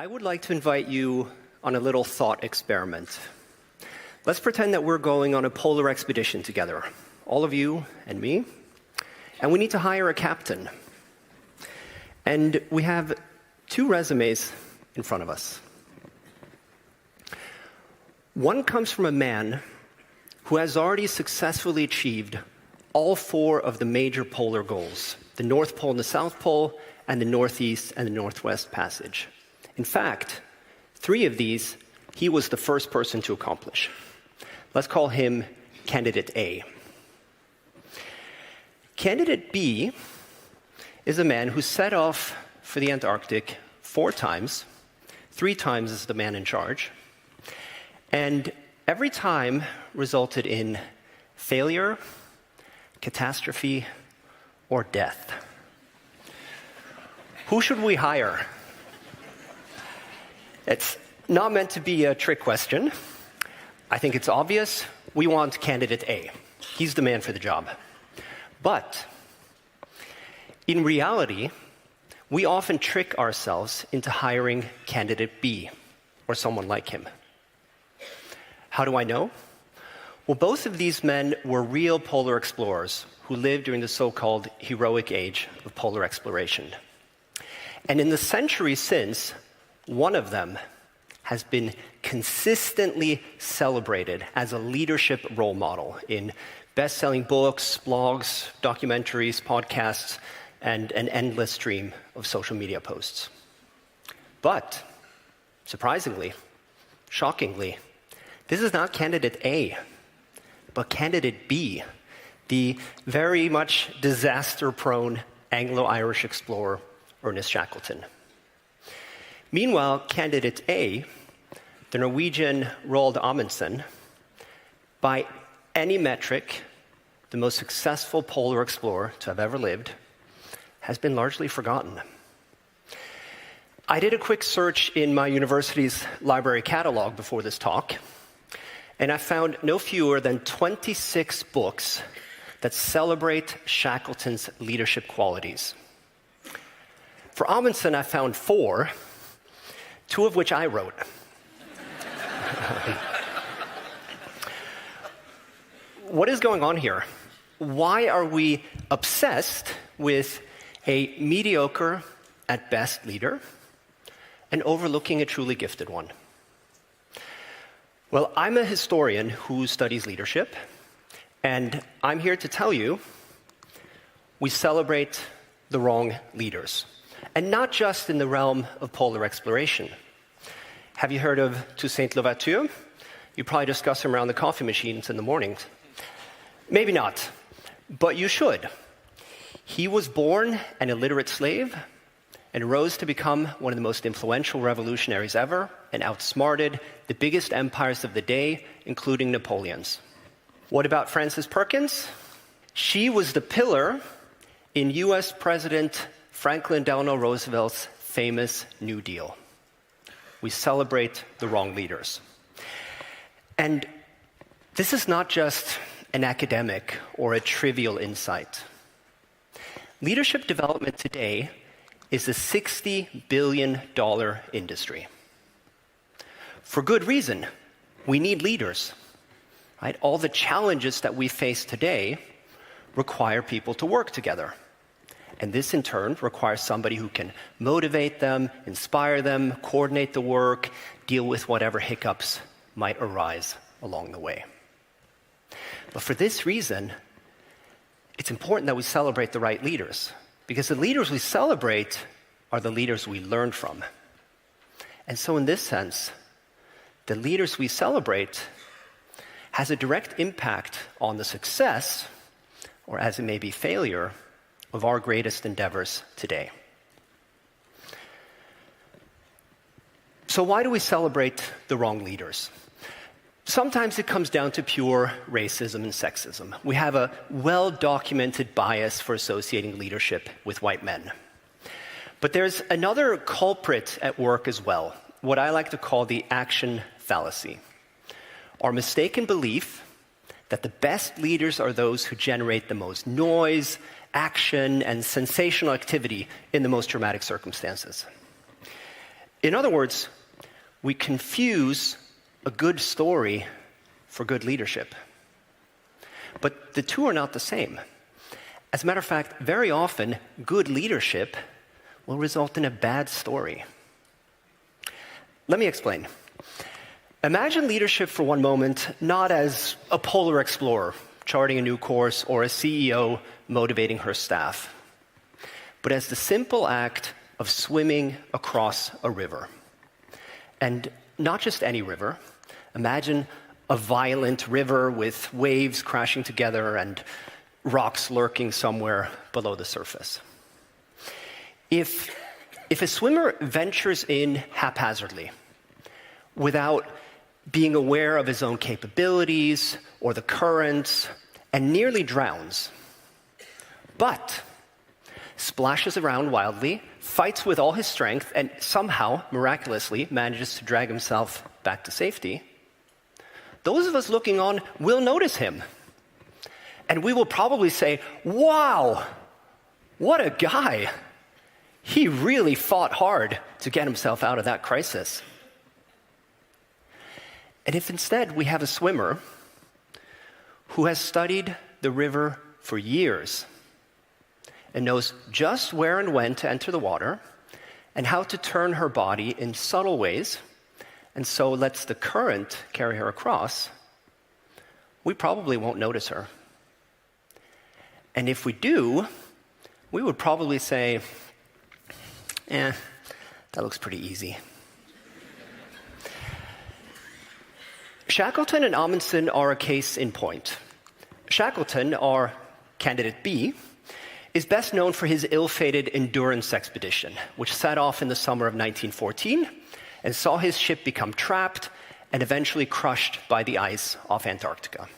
I would like to invite you on a little thought experiment. Let's pretend that we're going on a polar expedition together, all of you and me, and we need to hire a captain. And we have two resumes in front of us. One comes from a man who has already successfully achieved all four of the major polar goals, the North Pole and the South Pole, and the Northeast and the Northwest Passage. In fact, three of these he was the first person to accomplish. Let's call him Candidate A. Candidate B is a man who set off for the Antarctic 4 times, 3 times as the man in charge, and every time resulted in failure, catastrophe, or death. Who should we hire? It's not meant to be a trick question. I think it's obvious. We want Candidate A. He's the man for the job. But in reality, we often trick ourselves into hiring Candidate B or someone like him. How do I know? Well, both of these men were real polar explorers who lived during the so-called heroic age of polar exploration. And in the century since, one of them has been consistently celebrated as a leadership role model in best-selling books, blogs, documentaries, podcasts, and an endless stream of social media posts. But, surprisingly, shockingly, this is not Candidate A, but Candidate B, the very much disaster-prone Anglo-Irish explorer Ernest Shackleton. Meanwhile, Candidate A, the Norwegian Roald Amundsen, by any metric, the most successful polar explorer to have ever lived, has been largely forgotten. I did a quick search in my university's library catalog before this talk, and I found no fewer than 26 books that celebrate Shackleton's leadership qualities. For Amundsen, I found 4, 2 of which I wrote. What is going on here? Why are we obsessed with a mediocre at best leader and overlooking a truly gifted one? Well, I'm a historian who studies leadership, and I'm here to tell you we celebrate the wrong leaders. And not just in the realm of polar exploration. Have you heard of Toussaint Louverture? You probably discuss him around the coffee machines in the mornings. Maybe not, but you should. He was born an illiterate slave and rose to become one of the most influential revolutionaries ever and outsmarted the biggest empires of the day, including Napoleon's. What about Frances Perkins? She was the pillar in US President Franklin Delano Roosevelt's famous New Deal. We celebrate the wrong leaders. And this is not just an academic or a trivial insight. Leadership development today is a $60 billion industry. For good reason. We need leaders. Right? All the challenges that we face today require people to work together. And this, in turn, requires somebody who can motivate them, inspire them, coordinate the work, deal with whatever hiccups might arise along the way. But for this reason, it's important that we celebrate the right leaders, because the leaders we celebrate are the leaders we learn from. And so in this sense, the leaders we celebrate has a direct impact on the success, or as it may be failure, of our greatest endeavors today. So why do we celebrate the wrong leaders? Sometimes it comes down to pure racism and sexism. We have a well-documented bias for associating leadership with white men. But there's another culprit at work as well, what I like to call the action fallacy. Our mistaken belief that the best leaders are those who generate the most noise, action, and sensational activity in the most dramatic circumstances. In other words, we confuse a good story for good leadership. But the two are not the same. As a matter of fact, very often, good leadership will result in a bad story. Let me explain. Imagine leadership for one moment not as a polar explorer charting a new course or a CEO motivating her staff, but as the simple act of swimming across a river. And not just any river. Imagine a violent river with waves crashing together and rocks lurking somewhere below the surface. If a swimmer ventures in haphazardly, without being aware of his own capabilities or the currents, and nearly drowns, but splashes around wildly, fights with all his strength, and somehow, miraculously, manages to drag himself back to safety, those of us looking on will notice him. And we will probably say, wow, what a guy. He really fought hard to get himself out of that crisis. And if instead we have a swimmer who has studied the river for years and knows just where and when to enter the water and how to turn her body in subtle ways, and so lets the current carry her across, we probably won't notice her. And if we do, we would probably say, that looks pretty easy. Shackleton and Amundsen are a case in point. Shackleton, our candidate B, is best known for his ill-fated endurance expedition, which set off in the summer of 1914 and saw his ship become trapped and eventually crushed by the ice off Antarctica.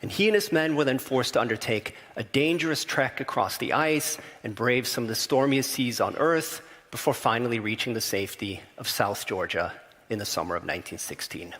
And he and his men were then forced to undertake a dangerous trek across the ice and brave some of the stormiest seas on Earth before finally reaching the safety of South Georgia in the summer of 1916.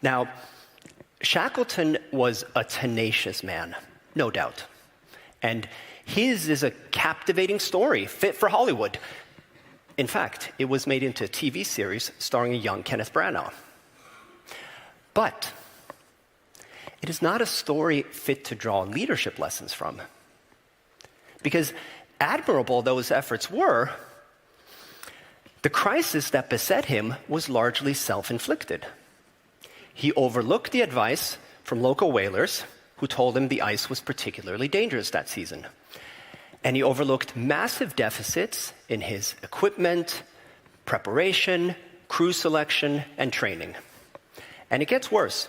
Now, Shackleton was a tenacious man, no doubt. And his is a captivating story, fit for Hollywood. In fact, it was made into a TV series starring a young Kenneth Branagh. But it is not a story fit to draw leadership lessons from. Because admirable those efforts were, the crisis that beset him was largely self-inflicted. He overlooked the advice from local whalers who told him the ice was particularly dangerous that season. And he overlooked massive deficits in his equipment, preparation, crew selection, and training. And it gets worse.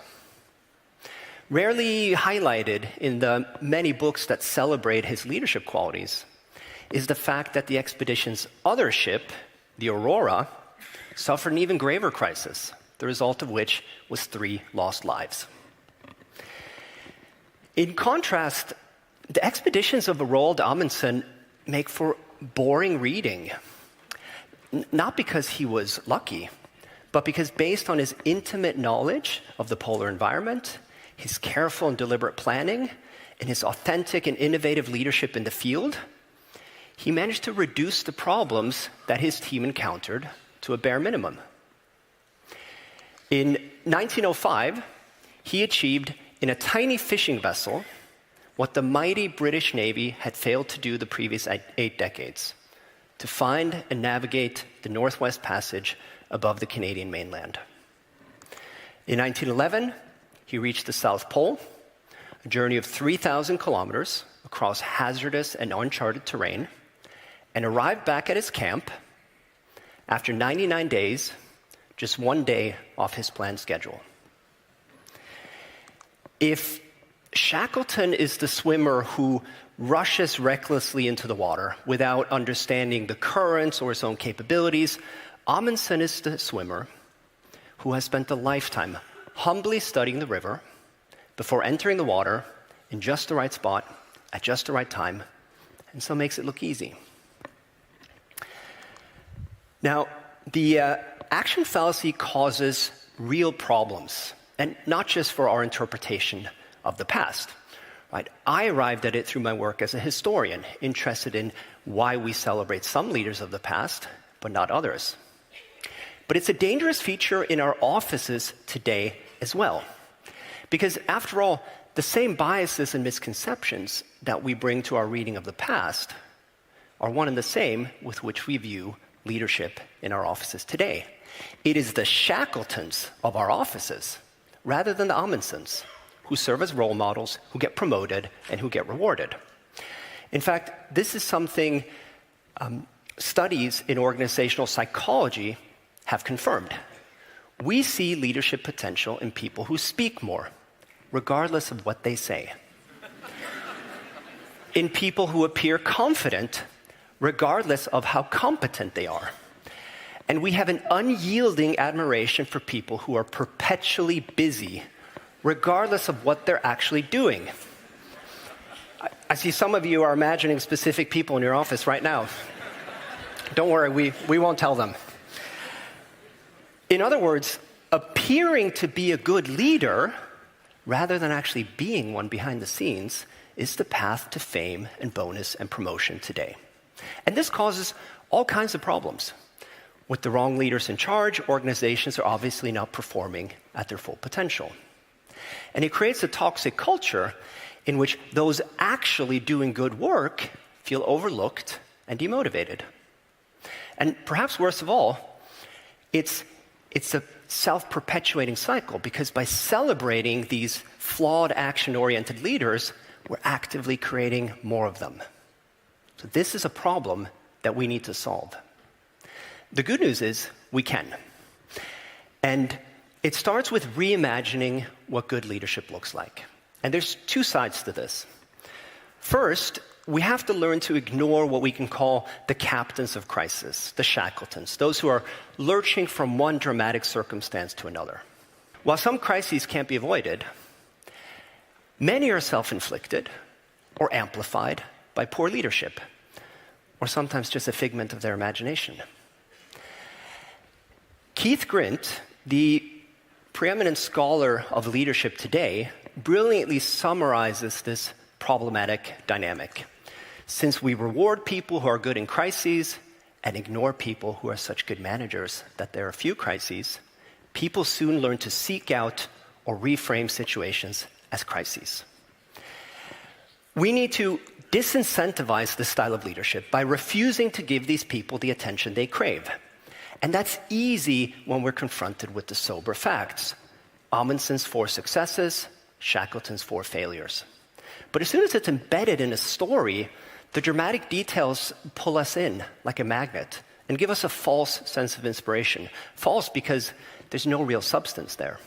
Rarely highlighted in the many books that celebrate his leadership qualities is the fact that the expedition's other ship, the Aurora, suffered an even graver crisis, the result of which was 3 lost lives. In contrast, the expeditions of Roald Amundsen make for boring reading, not because he was lucky, but because based on his intimate knowledge of the polar environment, his careful and deliberate planning, and his authentic and innovative leadership in the field, he managed to reduce the problems that his team encountered to a bare minimum. In 1905, he achieved in a tiny fishing vessel what the mighty British Navy had failed to do the previous 8 decades, to find and navigate the Northwest Passage above the Canadian mainland. In 1911, he reached the South Pole, a journey of 3,000 kilometers across hazardous and uncharted terrain, and arrived back at his camp after 99 days, just 1 day off his planned schedule. If Shackleton is the swimmer who rushes recklessly into the water without understanding the currents or his own capabilities, Amundsen is the swimmer who has spent a lifetime humbly studying the river before entering the water in just the right spot at just the right time, and so makes it look easy. Now, the action fallacy causes real problems, and not just for our interpretation of the past. Right? I arrived at it through my work as a historian, interested in why we celebrate some leaders of the past, but not others. But it's a dangerous feature in our offices today as well. Because after all, the same biases and misconceptions that we bring to our reading of the past are one and the same with which we view leadership in our offices today. It is the Shackletons of our offices, rather than the Amundsens, who serve as role models, who get promoted, and who get rewarded. In fact, this is something studies in organizational psychology have confirmed. We see leadership potential in people who speak more, regardless of what they say. In people who appear confident, regardless of how competent they are. And we have an unyielding admiration for people who are perpetually busy, regardless of what they're actually doing. I see some of you are imagining specific people in your office right now. Don't worry, we won't tell them. In other words, appearing to be a good leader, rather than actually being one behind the scenes, is the path to fame and bonus and promotion today. And this causes all kinds of problems. With the wrong leaders in charge, organizations are obviously not performing at their full potential. And it creates a toxic culture in which those actually doing good work feel overlooked and demotivated. And perhaps worst of all, it's a self-perpetuating cycle, because by celebrating these flawed, action-oriented leaders, we're actively creating more of them. So this is a problem that we need to solve. The good news is we can. And it starts with reimagining what good leadership looks like. And there's two sides to this. First, we have to learn to ignore what we can call the captains of crisis, the Shackletons, those who are lurching from one dramatic circumstance to another. While some crises can't be avoided, many are self-inflicted or amplified by poor leadership, or sometimes just a figment of their imagination. Keith Grint, the preeminent scholar of leadership today, brilliantly summarizes this problematic dynamic. Since we reward people who are good in crises and ignore people who are such good managers that there are few crises, people soon learn to seek out or reframe situations as crises. We need to disincentivize this style of leadership by refusing to give these people the attention they crave. And that's easy when we're confronted with the sober facts. Amundsen's 4 successes, Shackleton's 4 failures. But as soon as it's embedded in a story, the dramatic details pull us in like a magnet and give us a false sense of inspiration. False because there's no real substance there.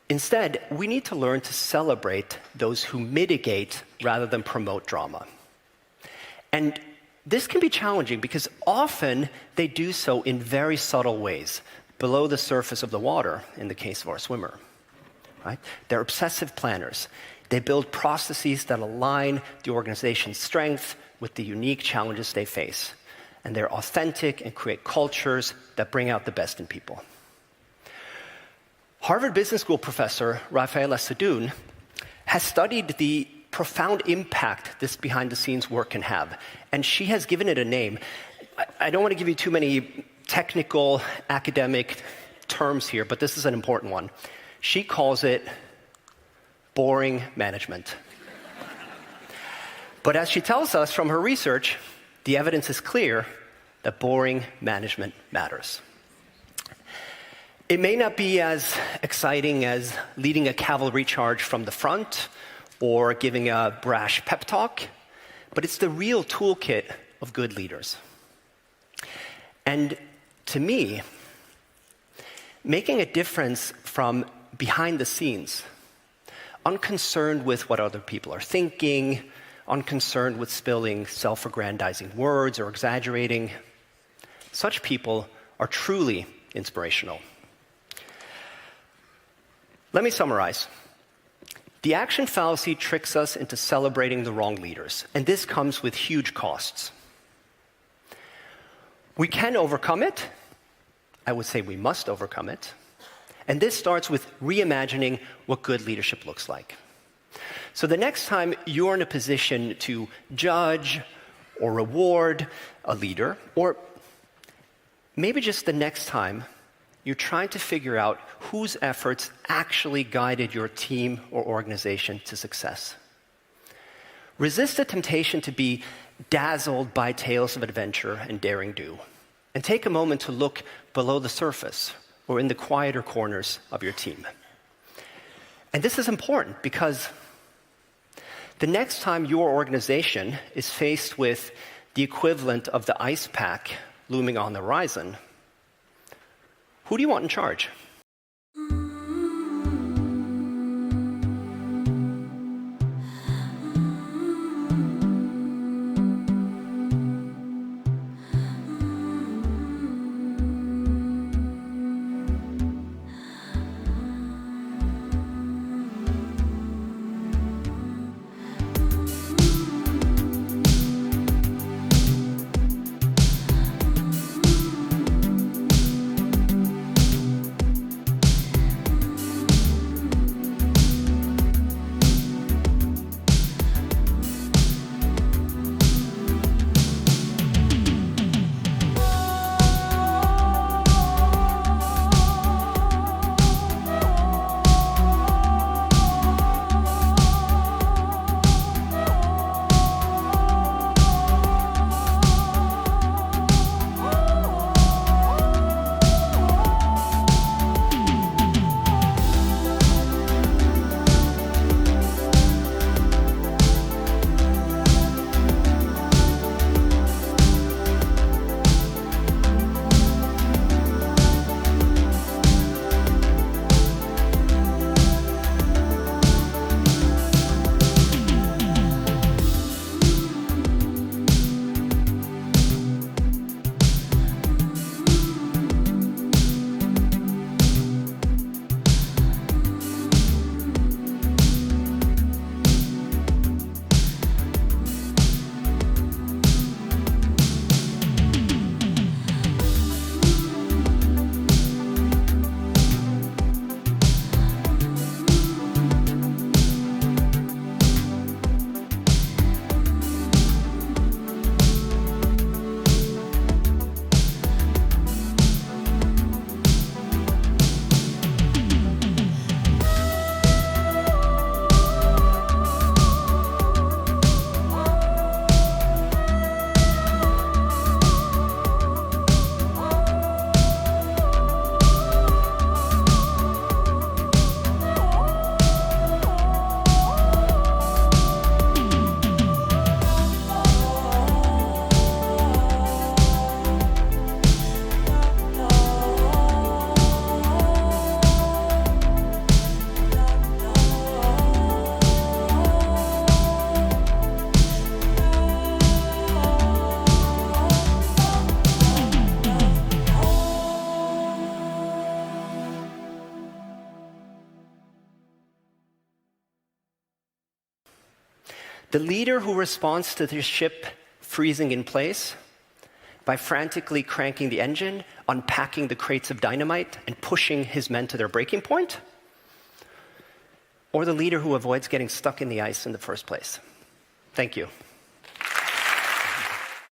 Instead, we need to learn to celebrate those who mitigate rather than promote drama. And this can be challenging because often they do so in very subtle ways, below the surface of the water, in the case of our swimmer. Right? They're obsessive planners. They build processes that align the organization's strength with the unique challenges they face. And they're authentic and create cultures that bring out the best in people. Harvard Business School professor Rafaela Sadun has studied the profound impact this behind-the-scenes work can have, and she has given it a name. I don't want to give you too many technical, academic terms here, but this is an important one. She calls it boring management. But as she tells us from her research, the evidence is clear that boring management matters. It may not be as exciting as leading a cavalry charge from the front or giving a brash pep talk, but it's the real toolkit of good leaders. And to me, making a difference from behind the scenes, unconcerned with what other people are thinking, unconcerned with spilling self-aggrandizing words or exaggerating, such people are truly inspirational. Let me summarize. The action fallacy tricks us into celebrating the wrong leaders, and this comes with huge costs. We can overcome it. I would say we must overcome it. And this starts with reimagining what good leadership looks like. So the next time you're in a position to judge or reward a leader, or maybe just the next time you're trying to figure out whose efforts actually guided your team or organization to success. Resist the temptation to be dazzled by tales of adventure and daring do, and take a moment to look below the surface or in the quieter corners of your team. And this is important because the next time your organization is faced with the equivalent of the ice pack looming on the horizon, who do you want in charge? The leader who responds to the ship freezing in place by frantically cranking the engine, unpacking the crates of dynamite, and pushing his men to their breaking point? Or the leader who avoids getting stuck in the ice in the first place? Thank you.